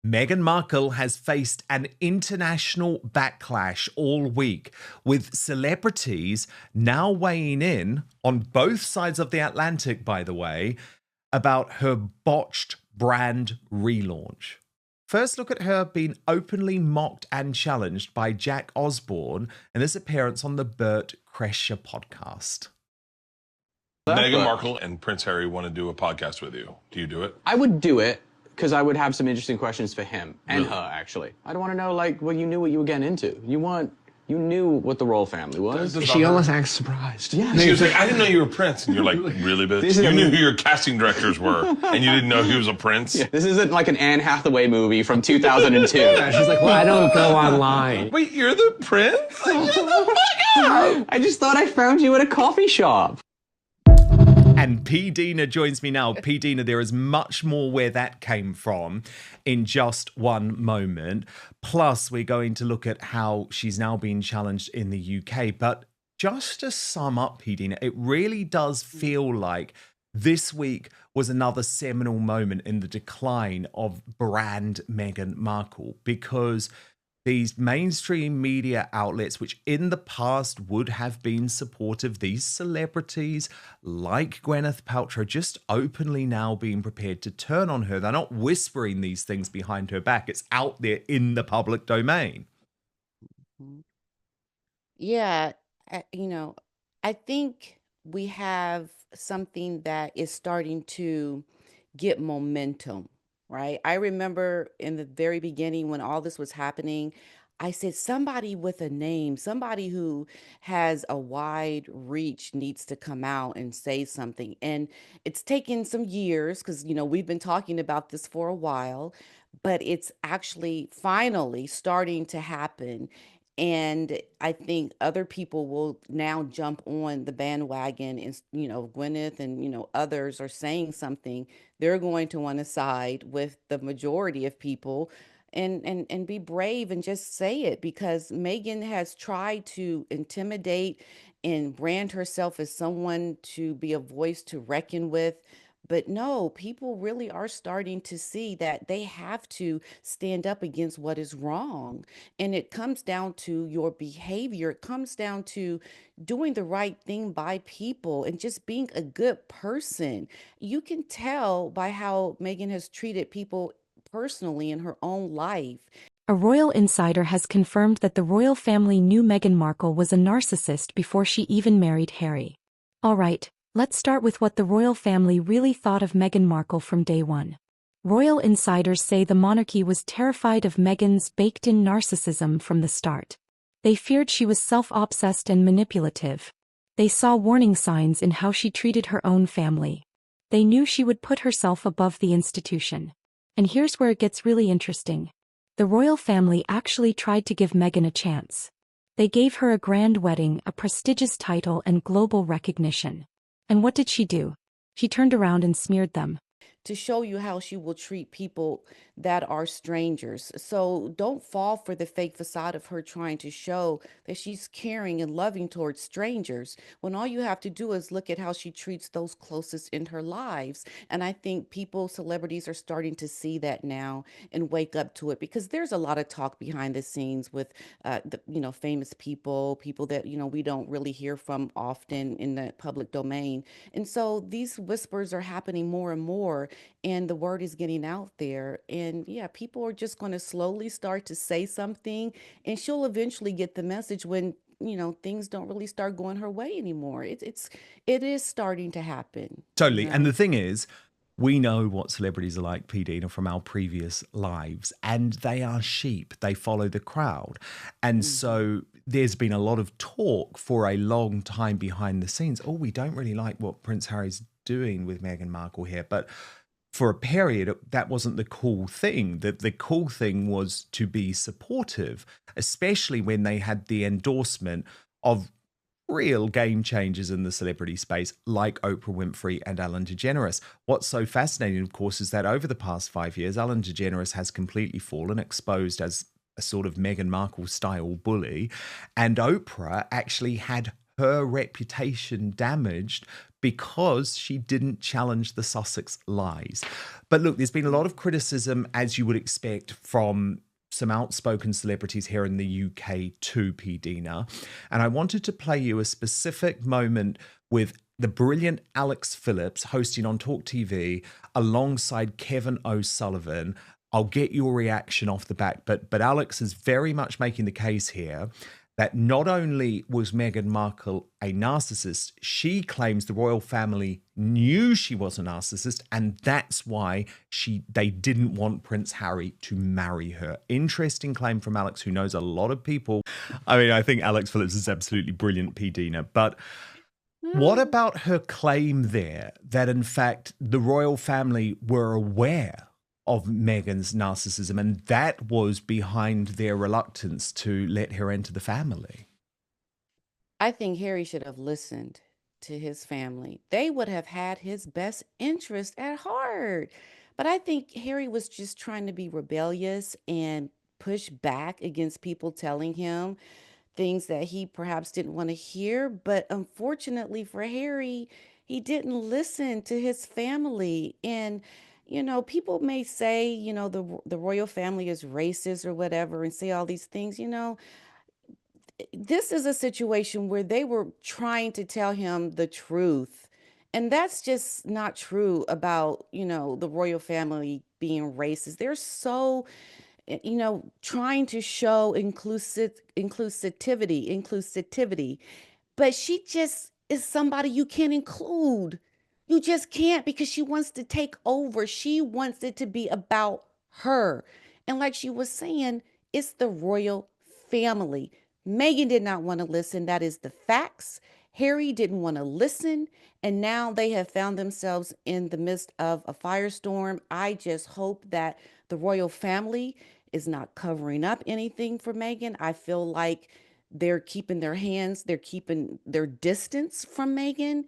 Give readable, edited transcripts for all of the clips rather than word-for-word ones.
Meghan Markle has faced an international backlash all week, with celebrities now weighing in on both sides of the Atlantic, by the way, about her botched brand relaunch. First, look at her being openly mocked and challenged by Jack Osbourne in this appearance on the Bert Kreischer podcast. Meghan Markle and Prince Harry want to do a podcast with you. Do you do it? I would do it because I would have some interesting questions for him and her, actually. I don't want to know, like, well, you knew what you were getting into. You knew what the royal family was. She almost acts surprised. Yeah. She was like, I didn't know you were a prince. And you're like, really, bitch? You knew who your casting directors were, and you didn't know he was a prince? Yeah, this isn't like an Anne Hathaway movie from 2002. Yeah, she's like, well, I don't go online. Wait, you're the prince? I just thought I found you at a coffee shop. And P. Dina joins me now. P. Dina, there is much more where that came from in just one moment. Plus, we're going to look at how she's now being challenged in the UK. But just to sum up, P. Dina, it really does feel like this week was another seminal moment in the decline of brand Meghan Markle, because these mainstream media outlets, which in the past would have been supportive, these celebrities like Gwyneth Paltrow just openly now being prepared to turn on her. They're not whispering these things behind her back. It's out there in the public domain. Yeah, I think we have something that is starting to get momentum. Right. I remember in the very beginning when all this was happening, I said somebody with a name, somebody who has a wide reach needs to come out and say something. And it's taken some years because, we've been talking about this for a while, but it's actually finally starting to happen. And I think other people will now jump on the bandwagon, and Gwyneth and others are saying something. They're going to want to side with the majority of people and be brave and just say it, because Meghan has tried to intimidate and brand herself as someone to be a voice to reckon with. But no, people really are starting to see that they have to stand up against what is wrong. And it comes down to your behavior. It comes down to doing the right thing by people and just being a good person. You can tell by how Meghan has treated people personally in her own life. A royal insider has confirmed that the royal family knew Meghan Markle was a narcissist before she even married Harry. All right. Let's start with what the royal family really thought of Meghan Markle from day one. Royal insiders say the monarchy was terrified of Meghan's baked-in narcissism from the start. They feared she was self-obsessed and manipulative. They saw warning signs in how she treated her own family. They knew she would put herself above the institution. And here's where it gets really interesting. The royal family actually tried to give Meghan a chance. They gave her a grand wedding, a prestigious title, and global recognition. And what did she do? She turned around and smeared them. To show you how she will treat people that are strangers. So don't fall for the fake facade of her trying to show that she's caring and loving towards strangers, when all you have to do is look at how she treats those closest in her lives. And I think celebrities are starting to see that now and wake up to it, because there's a lot of talk behind the scenes with famous people that we don't really hear from often in the public domain. And so these whispers are happening more and more, and the word is getting out there. And yeah, people are just going to slowly start to say something, and she'll eventually get the message when things don't really start going her way anymore. It is starting to happen. Totally. And the thing is, we know what celebrities are like, P. Dina, from our previous lives, and they are sheep. They follow the crowd. And so there's been a lot of talk for a long time behind the scenes. Oh, we don't really like what Prince Harry's doing with Meghan Markle here. But for a period, that wasn't the cool thing. The cool thing was to be supportive, especially when they had the endorsement of real game changers in the celebrity space like Oprah Winfrey and Ellen DeGeneres. What's so fascinating, of course, is that over the past 5 years, Ellen DeGeneres has completely fallen, exposed as a sort of Meghan Markle style bully, and Oprah actually had her reputation damaged because she didn't challenge the Sussex lies. But look, there's been a lot of criticism, as you would expect, from some outspoken celebrities here in the UK too, P. Dina. And I wanted to play you a specific moment with the brilliant Alex Phillips hosting on Talk TV alongside Kevin O'Sullivan. I'll get your reaction off the back, but Alex is very much making the case here that not only was Meghan Markle a narcissist, she claims the royal family knew she was a narcissist, and that's why they didn't want Prince Harry to marry her. Interesting claim from Alex, who knows a lot of people. I mean, I think Alex Phillips is absolutely brilliant, P. Dina, but what about her claim there that, in fact, the royal family were aware of Meghan's narcissism, and that was behind their reluctance to let her enter the family? I think Harry should have listened to his family. They would have had his best interest at heart. But I think Harry was just trying to be rebellious and push back against people telling him things that he perhaps didn't want to hear. But unfortunately for Harry, he didn't listen to his family. And, people may say, the royal family is racist or whatever and say all these things. This is a situation where they were trying to tell him the truth. And that's just not true about, the royal family being racist. They're so trying to show inclusivity, but she just is somebody you can't include. You just can't, because she wants to take over. She wants it to be about her. And like she was saying, it's the royal family. Meghan did not want to listen. That is the facts. Harry didn't want to listen. And now they have found themselves in the midst of a firestorm. I just hope that the royal family is not covering up anything for Meghan. I feel like they're keeping they're keeping their distance from Meghan.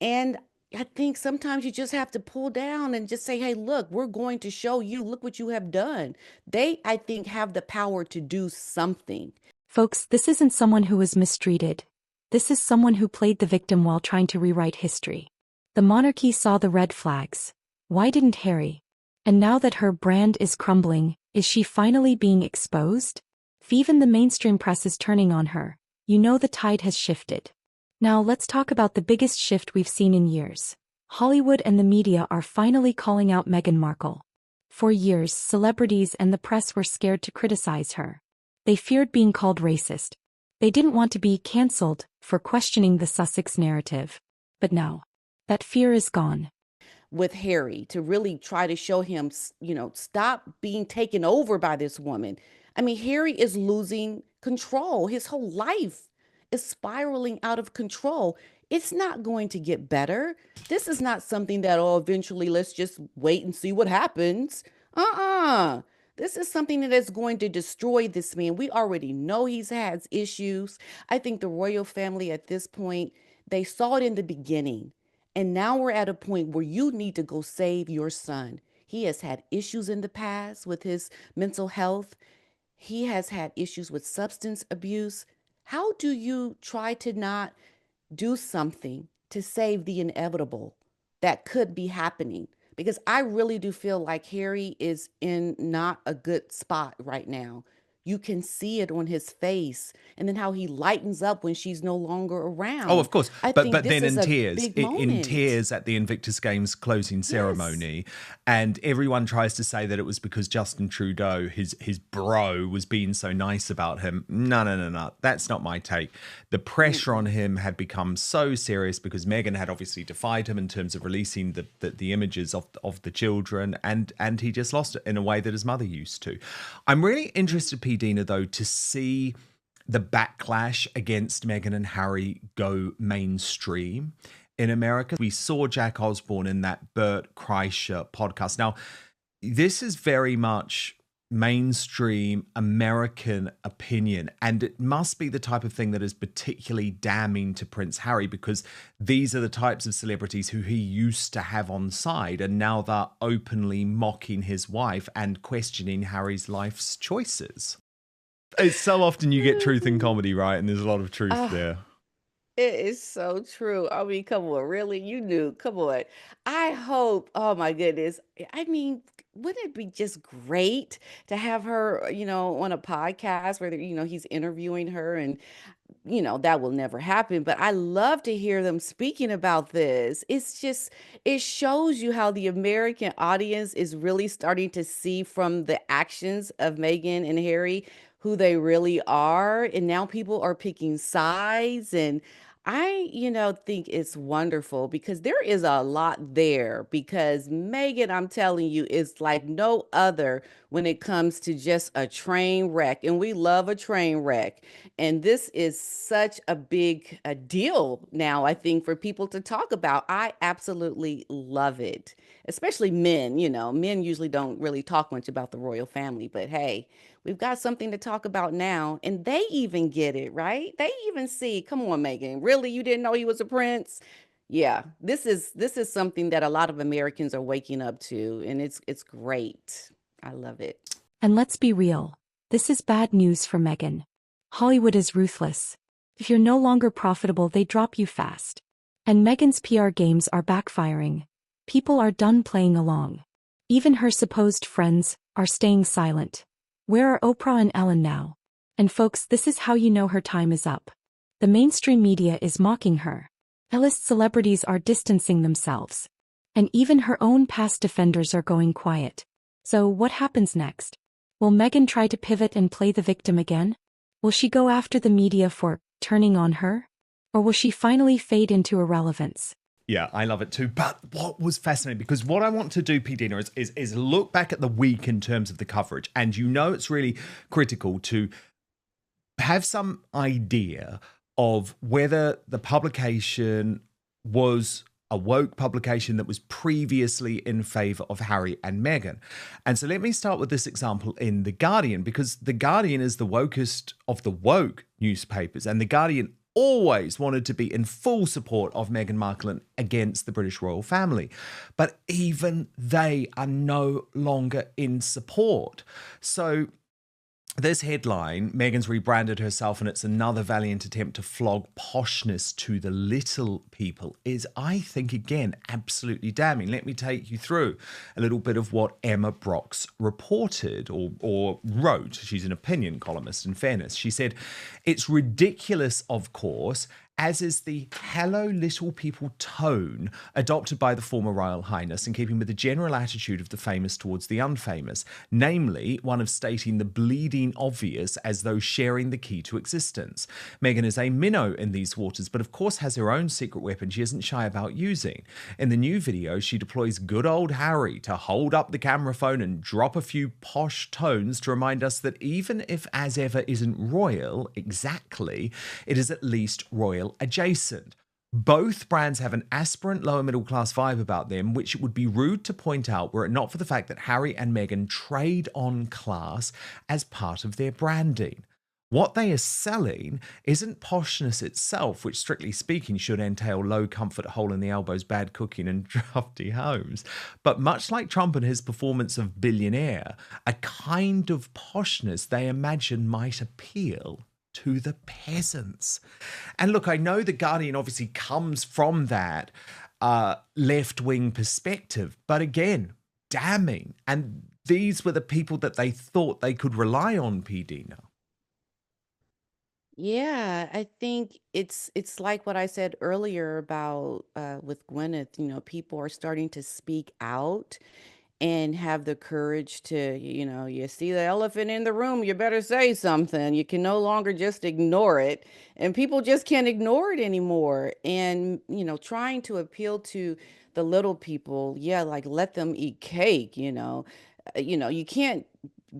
And I think sometimes you just have to pull down and just say, hey, look, we're going to show you, look what you have done. They, I think, have the power to do something. Folks, this isn't someone who was mistreated. This is someone who played the victim while trying to rewrite history. The monarchy saw the red flags. Why didn't Harry? And now that her brand is crumbling, is she finally being exposed? If even the mainstream press is turning on her, the tide has shifted. Now let's talk about the biggest shift we've seen in years. Hollywood and the media are finally calling out Meghan Markle. For years, celebrities and the press were scared to criticize her. They feared being called racist. They didn't want to be cancelled for questioning the Sussex narrative. But now, that fear is gone. With Harry, to really try to show him, stop being taken over by this woman. I mean, Harry is losing control. His whole life is spiraling out of control. It's not going to get better. This is not something that, eventually let's just wait and see what happens. This is something that is going to destroy this man. We already know he's had issues. I think the royal family at this point, they saw it in the beginning. And now we're at a point where you need to go save your son. He has had issues in the past with his mental health. He has had issues with substance abuse. How do you try to not do something to save the inevitable that could be happening? Because I really do feel like Harry is in not a good spot right now. You can see it on his face, and then how he lightens up when she's no longer around. Oh, of course. I But think then this is in a tears, big in moment. tears at the Invictus Games closing ceremony, and everyone tries to say that it was because Justin Trudeau, his bro, was being so nice about him. No. That's not my take. The pressure on him had become so serious because Meghan had obviously defied him in terms of releasing the images of the children, and he just lost it in a way that his mother used to. I'm really interested, P. Dina, though, to see the backlash against Meghan and Harry go mainstream in America. We saw Jack Osbourne in that Bert Kreischer podcast. Now, this is very much mainstream American opinion, and it must be the type of thing that is particularly damning to Prince Harry, because these are the types of celebrities who he used to have on side, and now they're openly mocking his wife and questioning Harry's life's choices. It's so often you get truth in comedy, right? And there's a lot of truth there. It is so true. I mean, come on, really? You knew. Come on. I hope, oh my goodness. I mean, wouldn't it be just great to have her, on a podcast where, he's interviewing her and that will never happen, but I love to hear them speaking about this. It's just, it shows you how the American audience is really starting to see from the actions of Meghan and Harry who they really are. And now people are picking sides. And I, think it's wonderful because there is a lot there. Because Meghan, I'm telling you, is like no other when it comes to just a train wreck. And we love a train wreck. And this is such a big a deal now, I think, for people to talk about. I absolutely love it, especially men. Men usually don't really talk much about the royal family, but hey, we've got something to talk about now. And they even get it, right? They even see, come on, Megan, really? You didn't know he was a prince? Yeah, this is something that a lot of Americans are waking up to, and it's great. I love it. And let's be real. This is bad news for Meghan. Hollywood is ruthless. If you're no longer profitable, they drop you fast. And Meghan's PR games are backfiring. People are done playing along. Even her supposed friends are staying silent. Where are Oprah and Ellen now? And folks, this is how you know her time is up. The mainstream media is mocking her. A-list celebrities are distancing themselves. And even her own past defenders are going quiet. So what happens next? Will Meghan try to pivot and play the victim again? Will she go after the media for turning on her? Or will she finally fade into irrelevance? Yeah, I love it too. But what was fascinating, because what I want to do, P. Dina, is look back at the week in terms of the coverage. And it's really critical to have some idea of whether the publication was a woke publication that was previously in favour of Harry and Meghan. And so let me start with this example in The Guardian, because The Guardian is the wokest of the woke newspapers, and The Guardian always wanted to be in full support of Meghan Markle and against the British royal family. But even they are no longer in support. So this headline, Meghan's rebranded herself and it's another valiant attempt to flog poshness to the little people, is, I think, again, absolutely damning. Let me take you through a little bit of what Emma Brox reported or wrote. She's an opinion columnist, in fairness. She said, "It's ridiculous, of course, as is the hello little people tone adopted by the former Royal Highness in keeping with the general attitude of the famous towards the unfamous, namely one of stating the bleeding obvious as though sharing the key to existence. Meghan is a minnow in these waters, but of course has her own secret weapon she isn't shy about using. In the new video, she deploys good old Harry to hold up the camera phone and drop a few posh tones to remind us that even if as ever isn't royal exactly, it is at least royal adjacent. Both brands have an aspirant lower middle class vibe about them, which it would be rude to point out were it not for the fact that Harry and Meghan trade on class as part of their branding. What they are selling isn't poshness itself, which strictly speaking should entail low comfort, hole in the elbows, bad cooking and drafty homes, but much like Trump and his performance of Billionaire, a kind of poshness they imagine might appeal to the peasants." And look, I know The Guardian obviously comes from that left-wing perspective, but again, damning. And these were the people that they thought they could rely on, P. Dina. Yeah, I think it's like what I said earlier about with Gwyneth, people are starting to speak out and have the courage to, you see the elephant in the room, you better say something. You can no longer just ignore it. And people just can't ignore it anymore. And, trying to appeal to the little people, yeah, like let them eat cake, you can't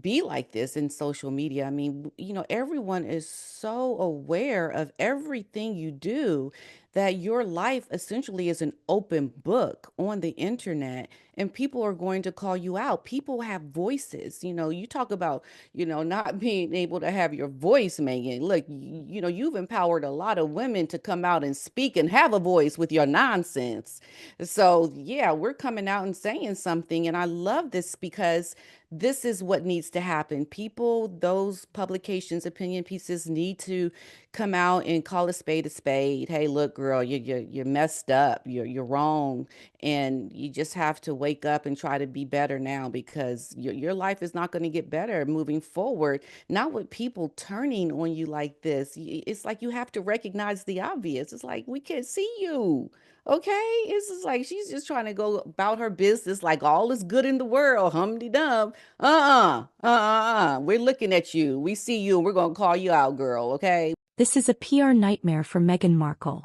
be like this in social media. I mean, everyone is so aware of everything you do that your life essentially is an open book on the internet, and people are going to call you out. People have voices. You talk about, not being able to have your voice, Megan. Look, you've empowered a lot of women to come out and speak and have a voice with your nonsense. So, yeah, we're coming out and saying something. And I love this because this is what needs to happen. People, those publications, opinion pieces need to come out and call a spade a spade. Hey, look, girl, you're messed up. You're wrong. And you just have to wake up and try to be better now, because your life is not going to get better moving forward. Not with people turning on you like this. It's like you have to recognize the obvious. It's like, we can't see you. Okay, it's just like she's just trying to go about her business like all is good in the world, humdy dum. We're looking at you. We see you, and we're gonna call you out, girl. Okay. This is a PR nightmare for Meghan Markle.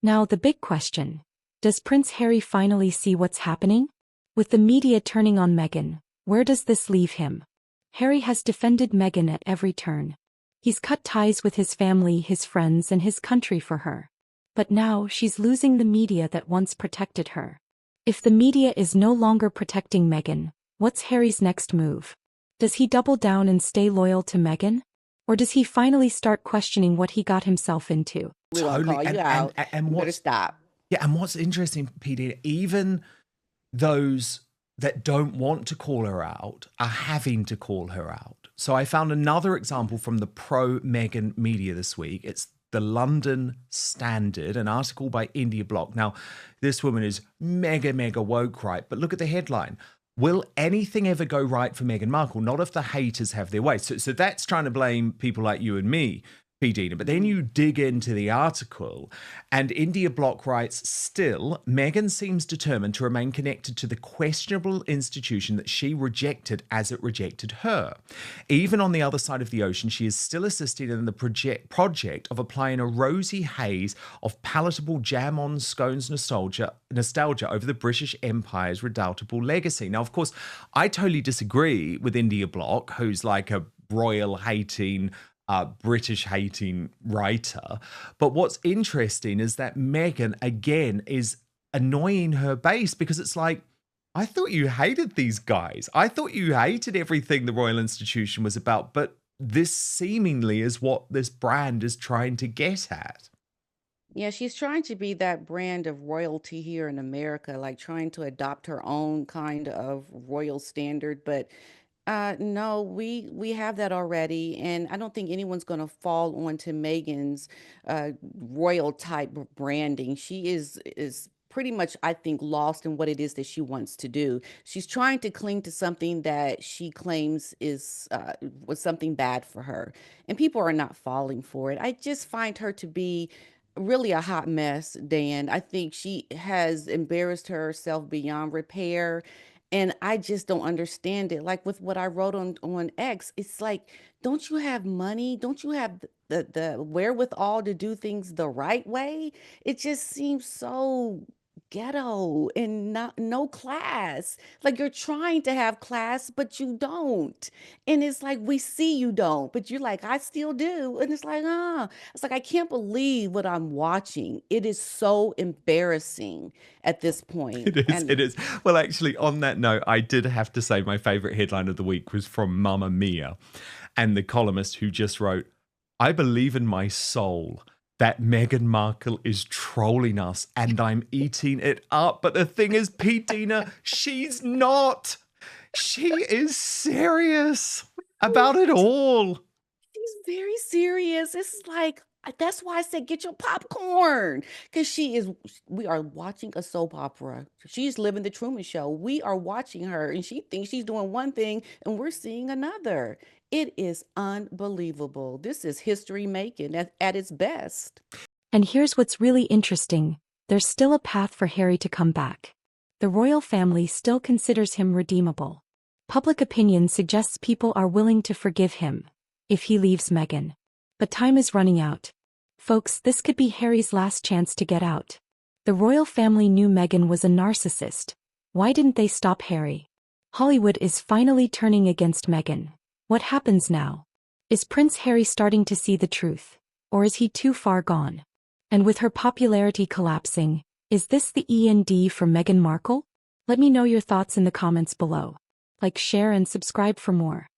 Now, the big question: does Prince Harry finally see what's happening? With the media turning on Meghan, where does this leave him? Harry has defended Meghan at every turn. He's cut ties with his family, his friends, and his country for her. But now she's losing the media that once protected her. If the media is no longer protecting Meghan, what's Harry's next move? Does he double down and stay loyal to Meghan? Or does he finally start questioning what he got himself into? We're gonna call you out. And You better stop. Yeah, and what's interesting, PD, even those that don't want to call her out are having to call her out. So I found another example from the pro-Meghan media this week. It's the London Standard, an article by India Block. Now, this woman is mega woke, right? But look at the headline. Will anything ever go right for Meghan Markle? Not if the haters have their way. So that's trying to blame people like you and me, P. Dina. But then you dig into the article, and India Block writes, still, Meghan seems determined to remain connected to the questionable institution that she rejected as it rejected her. Even on the other side of the ocean, she is still assisting in the project of applying a rosy haze of palatable jam-on scones nostalgia over the British Empire's redoubtable legacy. Now, of course, I totally disagree with India Block, who's like a royal-hating, British-hating writer. But what's interesting is that Meghan, again, is annoying her base, because it's like, I thought you hated these guys. I thought you hated everything the Royal Institution was about, but this seemingly is what this brand is trying to get at. Yeah, she's trying to be that brand of royalty here in America, like trying to adopt her own kind of royal standard. But no, we have that already, and I don't think anyone's going to fall onto Megan's royal type branding. She is pretty much, I think, lost in what it is that she wants to do. She's trying to cling to something that she claims is was something bad for her, and people are not falling for it. I just find her to be really a hot mess, Dan. I think she has embarrassed herself beyond repair. And I just don't understand it. Like with what I wrote on X, it's like, don't you have money? Don't you have the wherewithal to do things the right way? It just seems so ghetto and not no class. Like you're trying to have class, but you don't. And it's like we see you don't, but you're like, I still do. And it's like, it's like I can't believe what I'm watching. It is so embarrassing at this point. It is. And It is. Well, actually, on that note, I did have to say my favorite headline of the week was from Mamma Mia, and the columnist who just wrote, I believe in my soul that Meghan Markle is trolling us and I'm eating it up. But the thing is, Pete Dina, she's not. She is serious about it all. she's very serious. It's like that's why I said get your popcorn, because we are watching a soap opera. She's living the Truman Show. We are watching her, and she thinks she's doing one thing, and we're seeing another. It is unbelievable. This is history making at its best. And here's what's really interesting: there's still a path for Harry to come back. The royal family still considers him redeemable. Public opinion suggests people are willing to forgive him if he leaves Meghan. But time is running out. Folks, this could be Harry's last chance to get out. The royal family knew Meghan was a narcissist. Why didn't they stop Harry? Hollywood is finally turning against Meghan. What happens now? Is Prince Harry starting to see the truth? Or is he too far gone? And with her popularity collapsing, is this the end for Meghan Markle? Let me know your thoughts in the comments below. Like, share, and subscribe for more.